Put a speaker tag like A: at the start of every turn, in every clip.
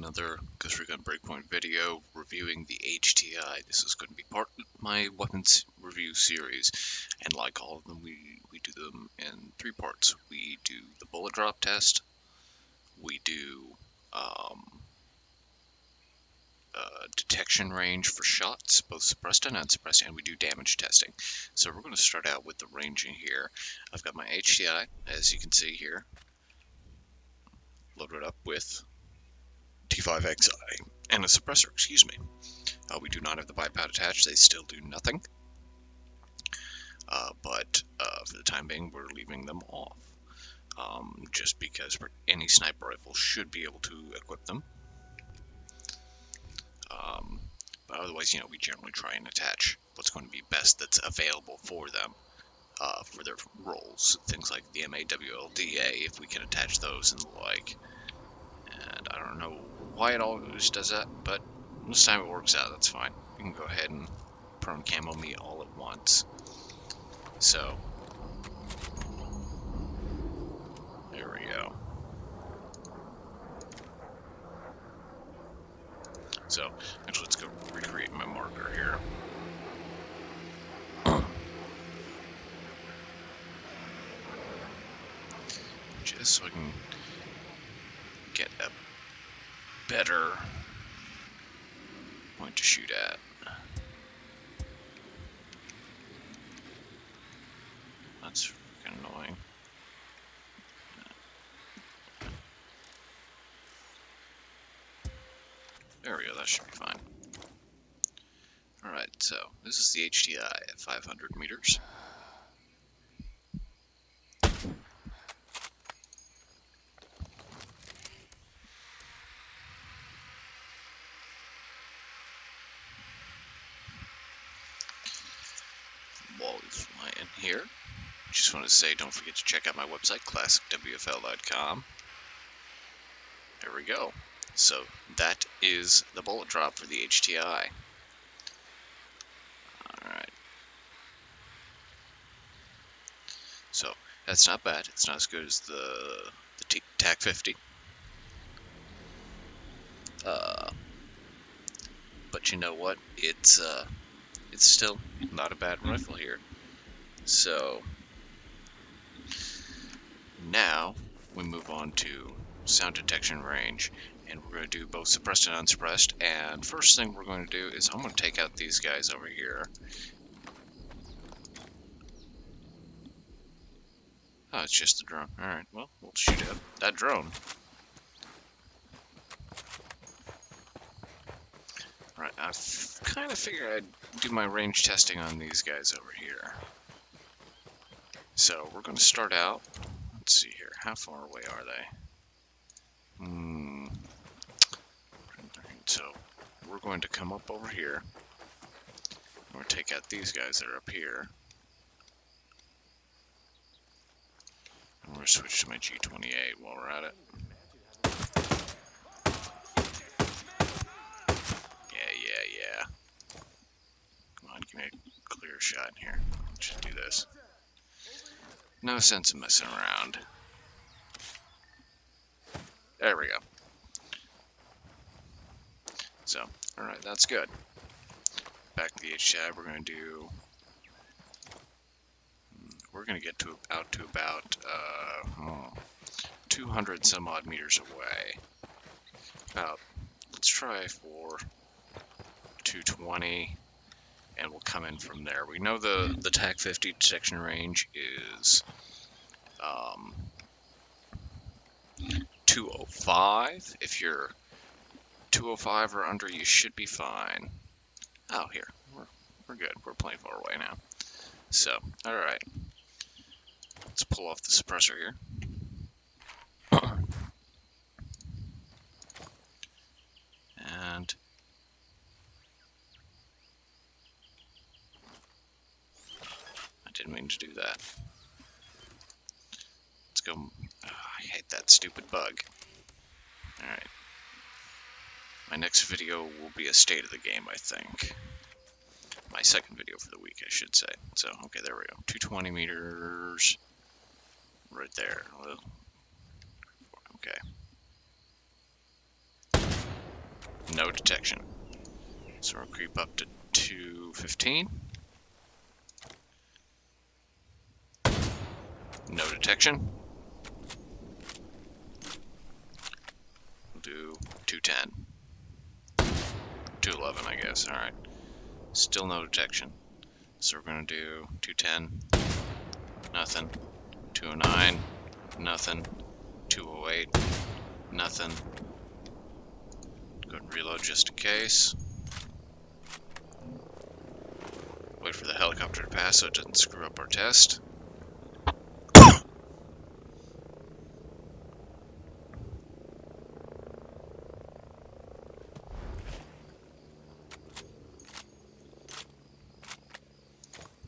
A: another Recon Breakpoint video reviewing the HTI. This is going to be part of my weapons review series, and like all of them, we do them in three parts. We do the bullet drop test, we do detection range for shots, both suppressed and unsuppressed, and we do damage testing. So we're going to start out with the ranging here. I've got my HTI, as you can see here, loaded up with T5XI and a suppressor, excuse me. We do not have the bipod attached, they still do nothing. But for the time being, we're leaving them off. Just because any sniper rifle should be able to equip them. But otherwise, we generally try and attach what's going to be best that's available for them, for their roles. Things like the MAWLDA, if we can attach those and the like. And I don't know why it always does that, but this time it works out, that's fine. You can go ahead and prone camo me all at once. So, there we go. So, actually let's go recreate my marker here. Just so I can get a better point to shoot at. That's freaking annoying. There we go, that should be fine. Alright, so this is the HTI at 500 meters. While we fly in here, just want to say don't forget to check out my website, classicwfl.com. There we go. So that is the bullet drop for the HTI. Alright. So that's not bad. It's not as good as the TAC 50. But you know what? It's still not a bad rifle here. So now we move on to sound detection range, and we're going to do both suppressed and unsuppressed. And first thing we're going to do is I'm going to take out these guys over here. Oh, it's just the drone. Alright, well, we'll shoot at that drone. Alright, I kind of figured I'd do my range testing on these guys over here. So we're going to start out. Let's see here. How far away are they? So we're going to come up over here. We're going to take out these guys that are up here. And we're going to switch to my G28 while we're at it. Yeah. Come on, give me a clear shot here. Let's just do this. No sense in messing around. There we go. So, alright, that's good. Back to the HTI, we're going to get out to about 200 some odd meters away. Let's try for 220, and we'll come in from there. We know the TAC 50 detection range is 205. If you're 205 or under, you should be fine. Oh, here, we're good. We're plenty far away now. So, alright. Let's pull off the suppressor here. And I didn't mean to do that. Let's go. I hate that stupid bug. Alright. My next video will be a state of the game, I think. My second video for the week, I should say. So, okay, there we go. 220 meters. Right there. Okay. No detection. So we'll creep up to 215. No detection. We'll do 210. 211, I guess. Alright. Still no detection. So we're going to do 210. Nothing. 209. Nothing. 208. Nothing. Go ahead and reload just in case. Wait for the helicopter to pass so it doesn't screw up our test.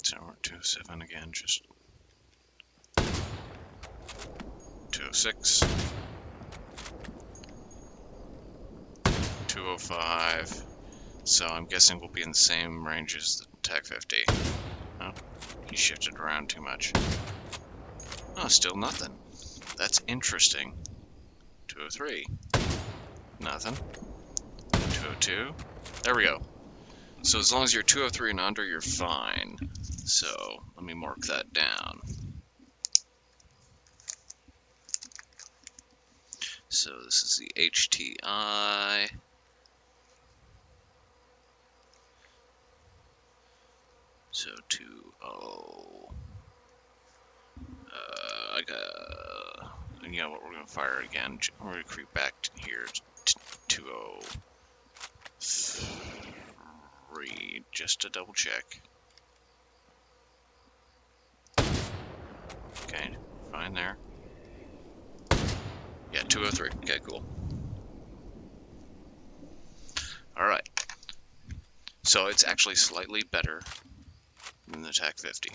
A: So we're at 207 again, just 206. 205. So I'm guessing we'll be in the same range as the TAC 50. Oh, he shifted around too much. Oh, still nothing. That's interesting. 203. Nothing. 202. There we go. So as long as you're 203 and under, you're fine. So let me mark that down. So this is the HTI. So 20. And you know what? We're gonna fire it again. We're gonna creep back to here to 203 just to double check. Okay, fine there. Yeah, 203. Okay, cool. Alright. So it's actually slightly better than the TAC 50.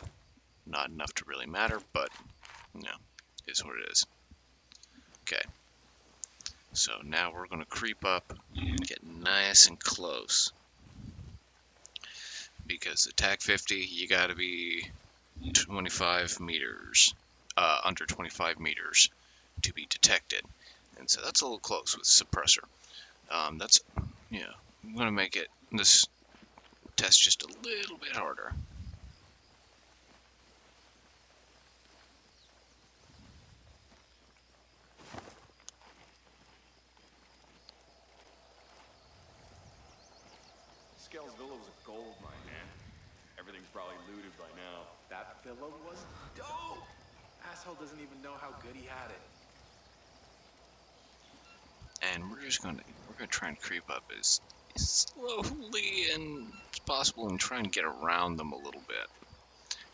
A: Not enough to really matter, but, you know, is what it is. Okay. So now we're going to creep up and get nice and close. Because the TAC 50, you got to be 25 meters, under 25 meters to be detected. And so that's a little close with suppressor. That's, yeah, I'm going to make it, this test just a little bit harder.
B: Skell's Villa was a gold mine, man. Everything's probably looted by now. That villa was dope! Asshole doesn't even know how good he had it.
A: And we're gonna try and creep up as slowly as possible and try and get around them a little bit.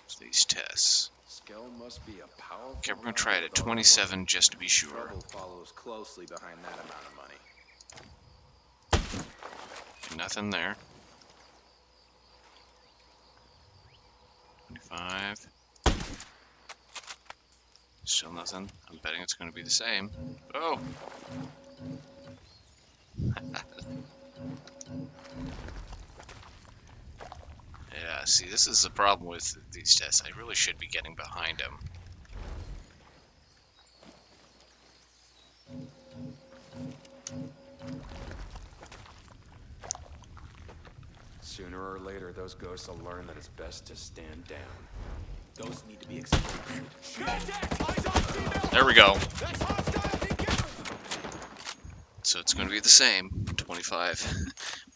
A: So these tests.
B: Skell must be a powerful.
A: Okay, we're gonna try it at 27 just to be sure.
B: Trouble follows closely behind that amount of money.
A: Okay, nothing there. 25. Still nothing. I'm betting it's gonna be the same. Oh! Yeah, see, this is the problem with these tests. I really should be getting behind him.
B: Sooner or later, those ghosts will learn that it's best to stand down. Those need to be exterminated.
A: There we go. So it's going to be the same, 25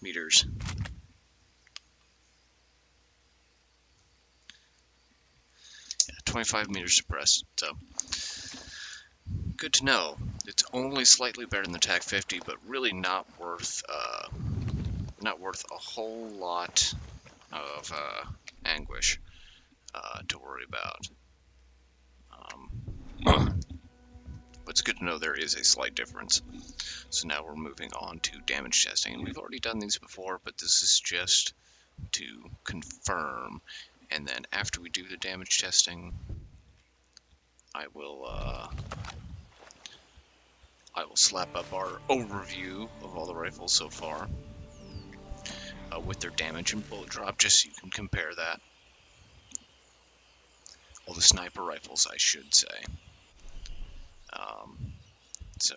A: meters. Yeah, 25 meters suppressed, so good to know. It's only slightly better than the TAC 50, but really not worth a whole lot of anguish to worry about. But it's good to know there is a slight difference. So now we're moving on to damage testing, and we've already done these before, but this is just to confirm. And then after we do the damage testing, I will slap up our overview of all the rifles so far with their damage and bullet drop, just so you can compare that. All the sniper rifles, I should say. So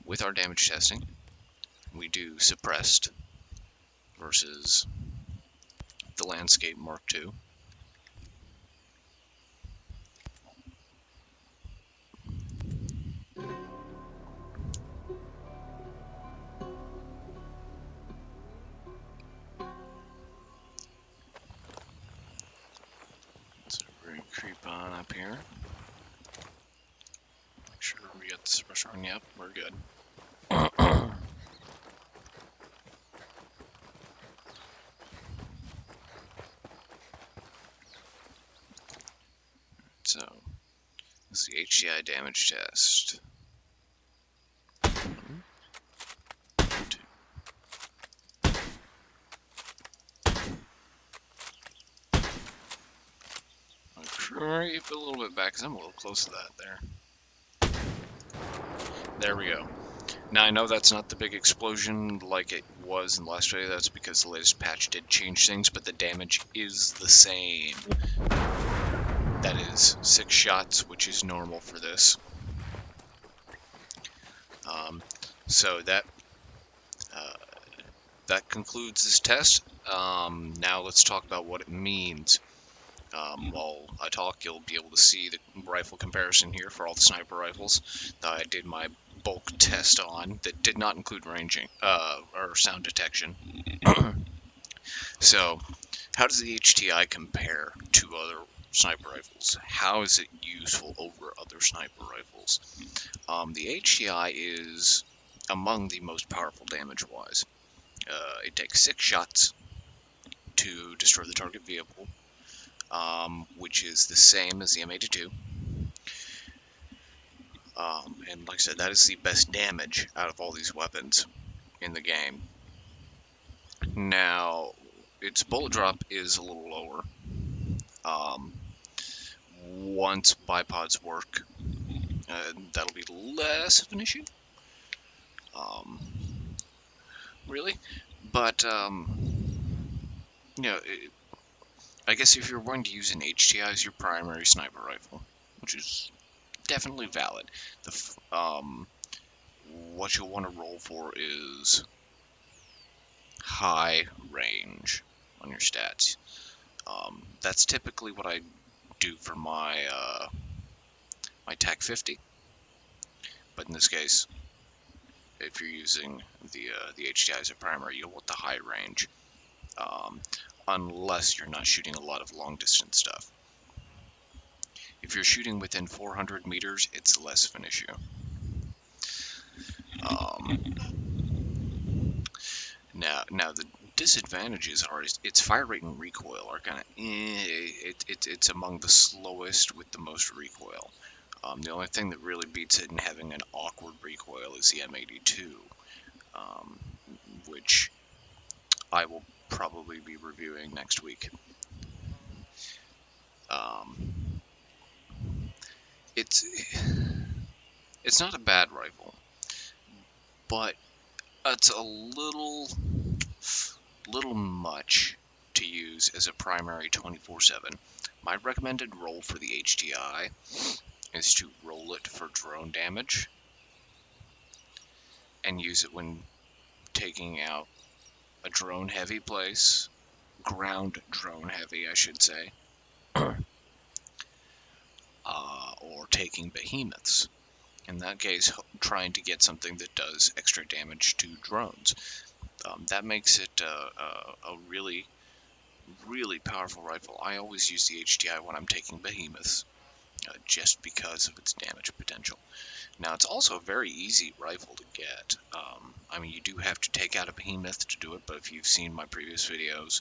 A: with our damage testing, we do suppressed versus the Landscape Mark II. So we're going to creep on up here. Make sure we get the suppressor on. Yep, we're good. So, this is the HTI damage test. 1, 2. I'll creep a little bit back because I'm a little close to that there. There we go. Now I know that's not the big explosion like it was in the last video. That's because the latest patch did change things, but the damage is the same. That is 6 shots, which is normal for this. So that concludes this test. Now let's talk about what it means. While I talk, you'll be able to see the rifle comparison here for all the sniper rifles that I did my bulk test on that did not include ranging or sound detection. So, how does the HTI compare to other sniper rifles? How is it useful over other sniper rifles? The HTI is among the most powerful damage-wise. It takes 6 shots to destroy the target vehicle, which is the same as the M82. And like I said, that is the best damage out of all these weapons in the game. Now, its bullet drop is a little lower. Once bipods work, that'll be less of an issue. Really, but I guess if you're going to use an HTI as your primary sniper rifle, which is definitely valid, what you'll want to roll for is high range on your stats. That's typically what I do for my my TAC 50, but in this case, if you're using the HTI as a primary, you'll want the high range, unless you're not shooting a lot of long distance stuff. If you're shooting within 400 meters, it's less of an issue. Now the disadvantages are its fire rate and recoil are kind of it's among the slowest with the most recoil. The only thing that really beats it in having an awkward recoil is the M82, which I will probably be reviewing next week. It's not a bad rifle, but it's a little much to use as a primary 24/7. My recommended roll for the HTI is to roll it for drone damage and use it when taking out a drone heavy place, ground drone heavy I should say, or taking behemoths. In that case, trying to get something that does extra damage to drones. That makes it a really, really powerful rifle. I always use the HTI when I'm taking behemoths, just because of its damage potential. Now, it's also a very easy rifle to get. I mean, you do have to take out a behemoth to do it, but if you've seen my previous videos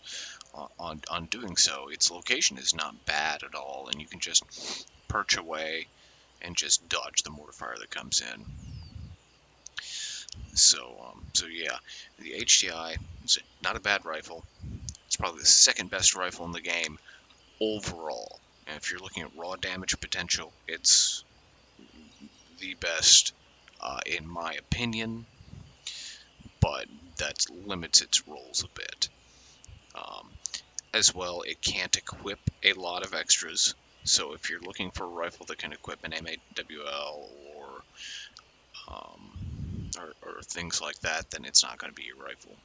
A: on doing so, its location is not bad at all, and you can just perch away and just dodge the mortar fire that comes in. So yeah, the HTI is not a bad rifle. It's probably the second best rifle in the game overall. And if you're looking at raw damage potential, it's the best in my opinion, but that limits its roles a bit. As well, it can't equip a lot of extras. So if you're looking for a rifle that can equip an M8WL or things like that, then it's not going to be your rifle.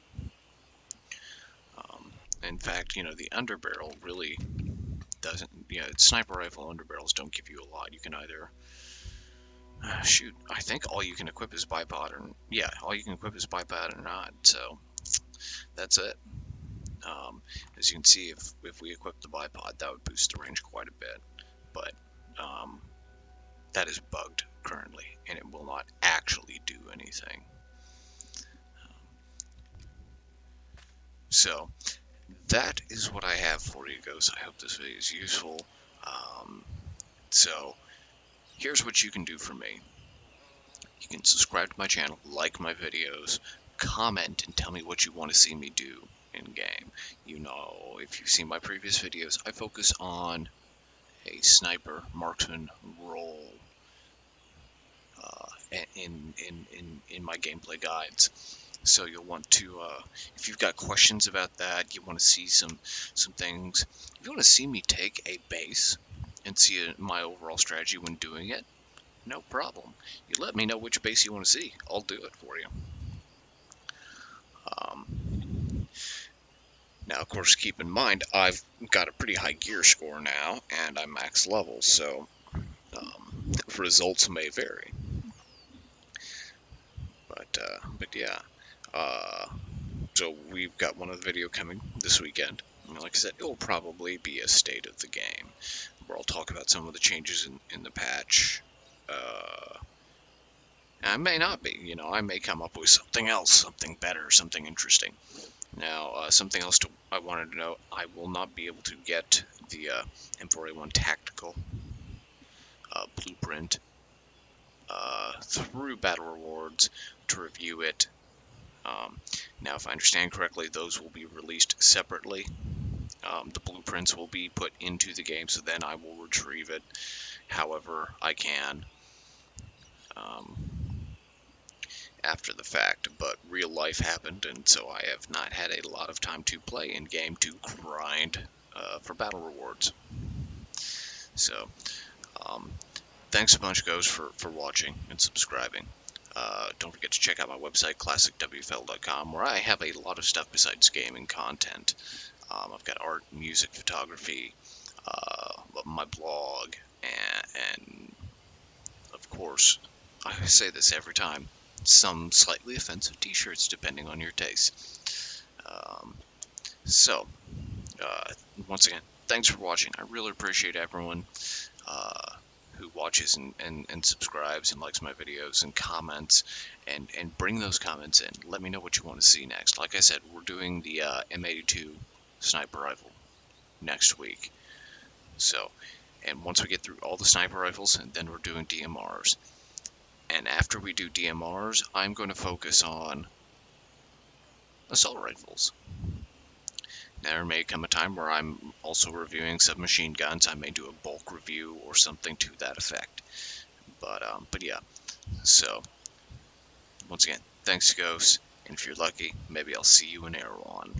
A: In fact, the underbarrel really doesn't. Sniper rifle underbarrels don't give you a lot. You can either shoot. I think all you can equip is bipod, or all you can equip is bipod or not. So that's it. As you can see, if we equip the bipod, that would boost the range quite a bit. But that is bugged currently, and it will not actually do anything. So that is what I have for you guys. I hope this video is useful. So here's what you can do for me. You can subscribe to my channel, like my videos, comment, and tell me what you want to see me do in game. If you've seen my previous videos, I focus on a sniper marksman role in my gameplay guides. So you'll want to, if you've got questions about that, you want to see some things. If you want to see me take a base and see my overall strategy when doing it, no problem. You let me know which base you want to see. I'll do it for you. Now, of course, keep in mind, I've got a pretty high gear score now, and I'm max level, so results may vary. But yeah. So we've got one other video coming this weekend. Like I said, it will probably be a state of the game, where I'll talk about some of the changes in the patch. I may not be, I may come up with something else, something better, something interesting. Now, something else I wanted to know, I will not be able to get the M4A1 Tactical blueprint through Battle Rewards to review it. Now, if I understand correctly, those will be released separately. The blueprints will be put into the game, so then I will retrieve it however I can after the fact. But real life happened, and so I have not had a lot of time to play in game to grind for battle rewards. So thanks a bunch, guys, for watching and subscribing. Don't forget to check out my website, classicwfl.com, where I have a lot of stuff besides gaming content. I've got art, music, photography, my blog, and of course, I say this every time, some slightly offensive t-shirts depending on your taste. So, once again, thanks for watching. I really appreciate everyone who watches and subscribes and likes my videos and comments, and bring those comments in. Let me know what you want to see next. Like I said, we're doing the M82 sniper rifle next week. So, and once we get through all the sniper rifles, and then we're doing DMRs. And after we do DMRs, I'm going to focus on assault rifles. There may come a time where I'm also reviewing submachine guns. I may do a bulk review or something to that effect. But yeah. So, once again, thanks, Ghost. And if you're lucky, maybe I'll see you in Erewhon.